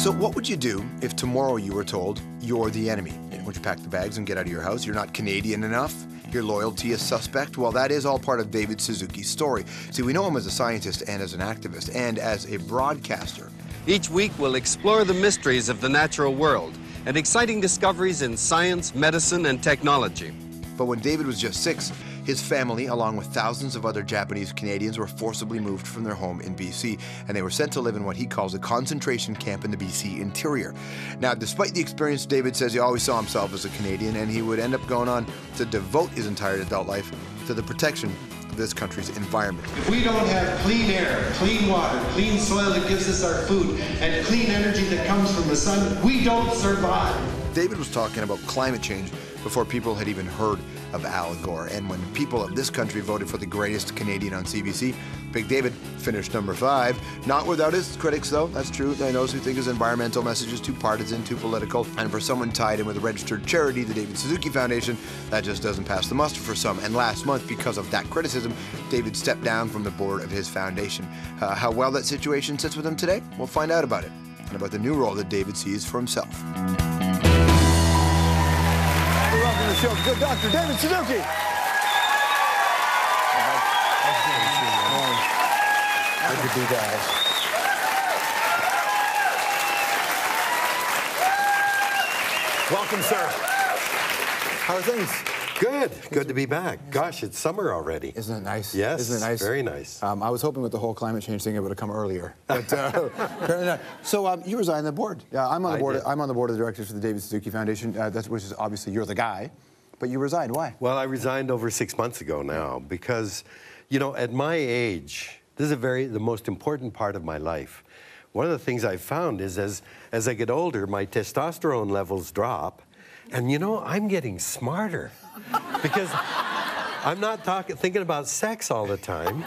So what would you do if tomorrow you were told you're the enemy? Would you pack the bags and get out of your house? You're not Canadian enough? Your loyalty is suspect? Well, that is all part of David Suzuki's story. See, we know him as a scientist and as an activist and as a broadcaster. Each week we'll explore the mysteries of the natural world and exciting discoveries in science, medicine, and technology. But when David was just 6, his family, along with thousands of other Japanese Canadians, were forcibly moved from their home in BC, and they were sent to live in what he calls a concentration camp in the BC interior. Now, despite the experience, David says he always saw himself as a Canadian, and he would end up going on to devote his entire adult life to the protection of this country's environment. If we don't have clean air, clean water, clean soil that gives us our food, and clean energy that comes from the sun, we don't survive. David was talking about climate change before people had even heard of Al Gore. And when people of this country voted for the greatest Canadian on CBC, Big David finished number 5. Not without his critics, though. That's true. There are those who think his environmental message is too partisan, too political. And for someone tied in with a registered charity, the David Suzuki Foundation, that just doesn't pass the muster for some. And last month, because of that criticism, David stepped down from the board of his foundation. How well that situation sits with him today? We'll find out about it, and about the new role that David sees for himself. Welcome to the show, good Dr. David Suzuki. Good to be guys. Welcome, sir. How are things? Good. Good to be back. Gosh, it's summer already. Isn't it nice? Yes. Isn't it nice? Very nice. I was hoping with the whole climate change thing it would have come earlier, but apparently not. So you resigned the board. Yeah, I'm on the board. I'm on the board of directors for the David Suzuki Foundation. Which is obviously you're the guy, but you resigned. Why? Well, I resigned over 6 months ago now because, you know, at my age, this is the most important part of my life. One of the things I've found is as I get older, my testosterone levels drop, and you know, I'm getting smarter because I'm not thinking about sex all the time.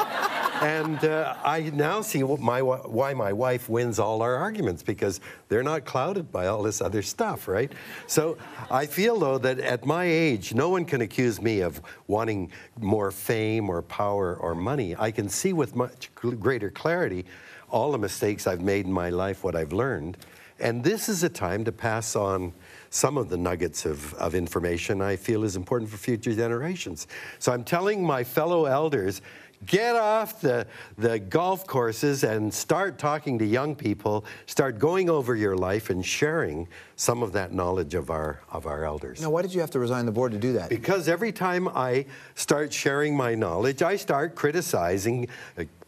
And I now see why my wife wins all our arguments, because they're not clouded by all this other stuff, right? So I feel, though, that at my age, no one can accuse me of wanting more fame or power or money. I can see with much greater clarity all the mistakes I've made in my life, what I've learned. And this is a time to pass on some of the nuggets of information I feel is important for future generations. So I'm telling my fellow elders, get off the golf courses and start talking to young people, start going over your life and sharing some of that knowledge of our elders. Now, why did you have to resign the board to do that? Because every time I start sharing my knowledge, I start criticizing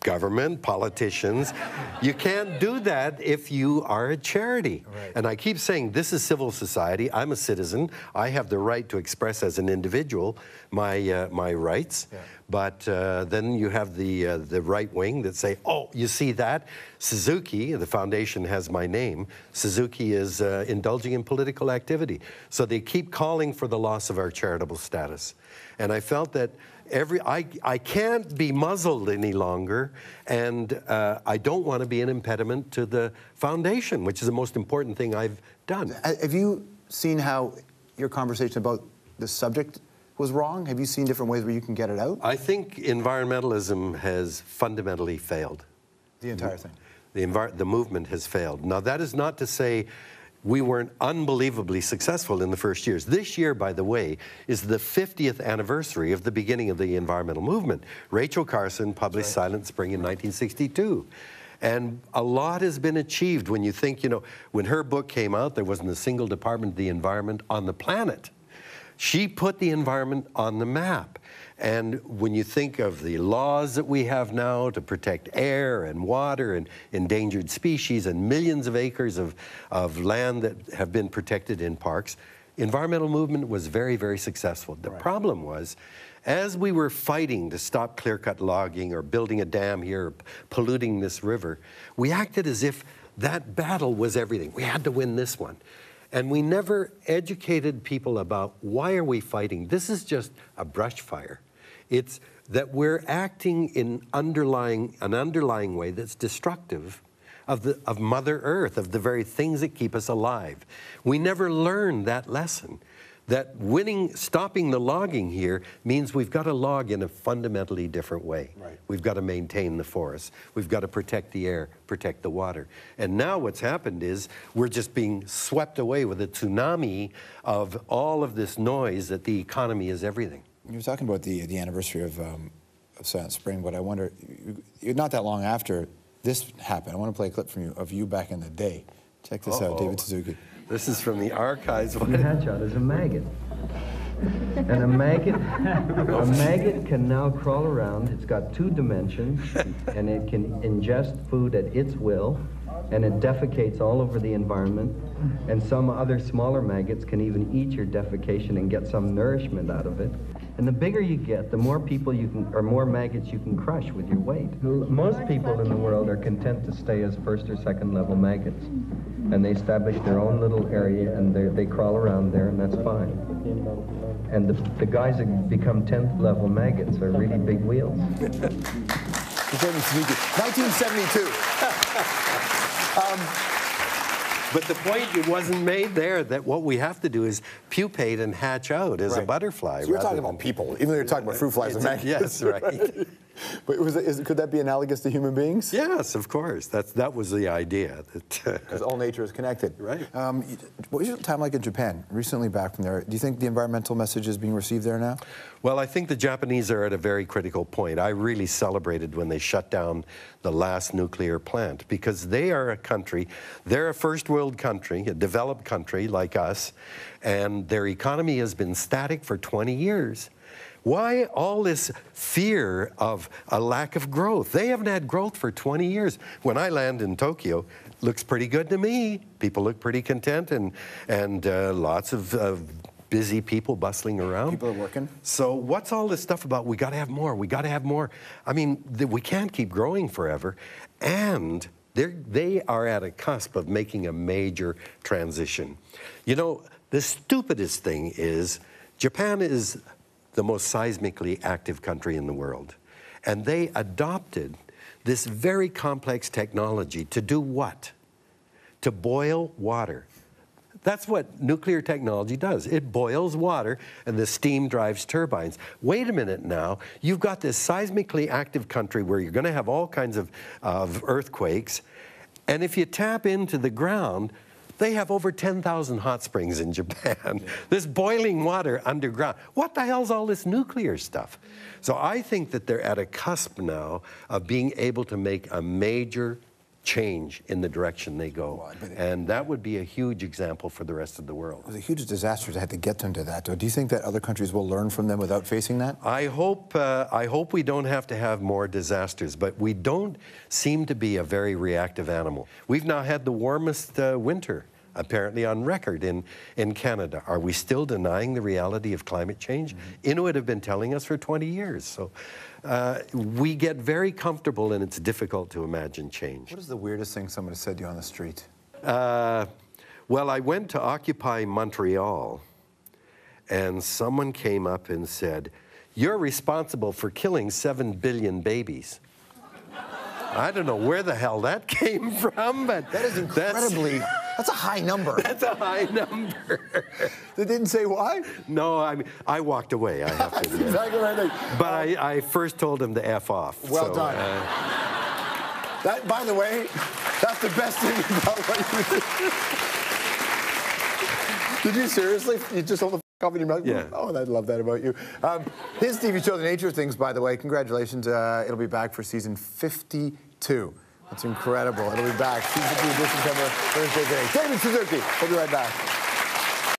government, politicians. You can't do that if you are a charity. Right. And I keep saying, this is civil society. I'm a citizen. I have the right to express as an individual my rights. Yeah. But then you have the right wing that say, oh, you see that? Suzuki, the foundation has my name. Suzuki is indulging in political activity. So they keep calling for the loss of our charitable status. And I felt that I can't be muzzled any longer, and I don't want to be an impediment to the foundation, which is the most important thing I've done. Have you seen how your conversation about the subject was wrong? Have you seen different ways where you can get it out? I think environmentalism has fundamentally failed. The entire thing? The movement has failed. Now, that is not to say we weren't unbelievably successful in the first years. This year, by the way, is the 50th anniversary of the beginning of the environmental movement. Rachel Carson published Silent Spring in 1962. And a lot has been achieved when you think, you know, when her book came out, there wasn't a single department of the environment on the planet. She put the environment on the map. And when you think of the laws that we have now to protect air and water and endangered species and millions of acres of land that have been protected in parks, environmental movement was very, very successful. The problem was, as we were fighting to stop clear-cut logging or building a dam here, or polluting this river, we acted as if that battle was everything. We had to win this one. And we never educated people about why are we fighting. This is just a brush fire. It's that we're acting in an underlying way that's destructive of Mother Earth, of the very things that keep us alive. We never learned that lesson. that stopping the logging here means we've got to log in a fundamentally different way. Right. We've got to maintain the forests. We've got to protect the air, protect the water. And now what's happened is we're just being swept away with a tsunami of all of this noise that the economy is everything. You were talking about the anniversary of Silent Spring, but I wonder, not that long after this happened, I want to play a clip from you of you back in the day. Check this out, David Suzuki. This is from the archives. The hatchet is a maggot. And a maggot can now crawl around. It's got 2 dimensions, and it can ingest food at its will, and it defecates all over the environment. And some other smaller maggots can even eat your defecation and get some nourishment out of it. And the bigger you get, the more people you can, or more maggots you can crush with your weight. Most people in the world are content to stay as 1st or 2nd level maggots. And they establish their own little area, and they crawl around there, and that's fine. And the guys that become 10th level maggots are really big wheels. 1972. But the point it wasn't made there that what we have to do is pupate and hatch out as a butterfly. So you're talking about people, even though you're talking about fruit flies and maggots. Yes, right. But could that be analogous to human beings? Yes, of course. That was the idea. Because all nature is connected. Right. What was your time like in Japan? Recently back from there. Do you think the environmental message is being received there now? Well, I think the Japanese are at a very critical point. I really celebrated when they shut down the last nuclear plant, because they are a country, they're a first world country, a developed country like us, and their economy has been static for 20 years. Why all this fear of a lack of growth? They haven't had growth for 20 years. When I land in Tokyo, looks pretty good to me. People look pretty content, and lots of busy people bustling around. People are working. So what's all this stuff about we got to have more, we got to have more? I mean, we can't keep growing forever. And they are at a cusp of making a major transition. You know, the stupidest thing is Japan is the most seismically active country in the world. And they adopted this very complex technology to do what? To boil water. That's what nuclear technology does. It boils water, and the steam drives turbines. Wait a minute now. You've got this seismically active country where you're going to have all kinds of earthquakes, and if you tap into the ground, they have over 10,000 hot springs in Japan. This boiling water underground. What the hell's all this nuclear stuff? So I think that they're at a cusp now of being able to make a major change in the direction they go. And that would be a huge example for the rest of the world. It was a huge disaster to have to get them to that. Do you think that other countries will learn from them without facing that? I hope we don't have to have more disasters, but we don't seem to be a very reactive animal. We've now had the warmest winter, apparently on record in Canada. Are we still denying the reality of climate change? Inuit have been telling us for 20 years. So we get very comfortable, and it's difficult to imagine change. What is the weirdest thing someone has said to you on the street? Well, I went to Occupy Montreal, and someone came up and said, "You're responsible for killing 7 billion babies." I don't know where the hell that came from, but that is incredibly. That's a high number. That's a high number. They didn't say why? No, I walked away, I have to admit. That's exactly what I think. But I first told him to F off. Well done. That, by the way, that's the best thing about what you did. You seriously? You just hold the off in your mouth? Yeah. Oh, I love that about you. His TV show, The Nature of Things, by the way, congratulations. It'll be back for season 52. That's incredible. It'll be back. Season 2 edition coming Thursday. David Suzuki. We'll be right back.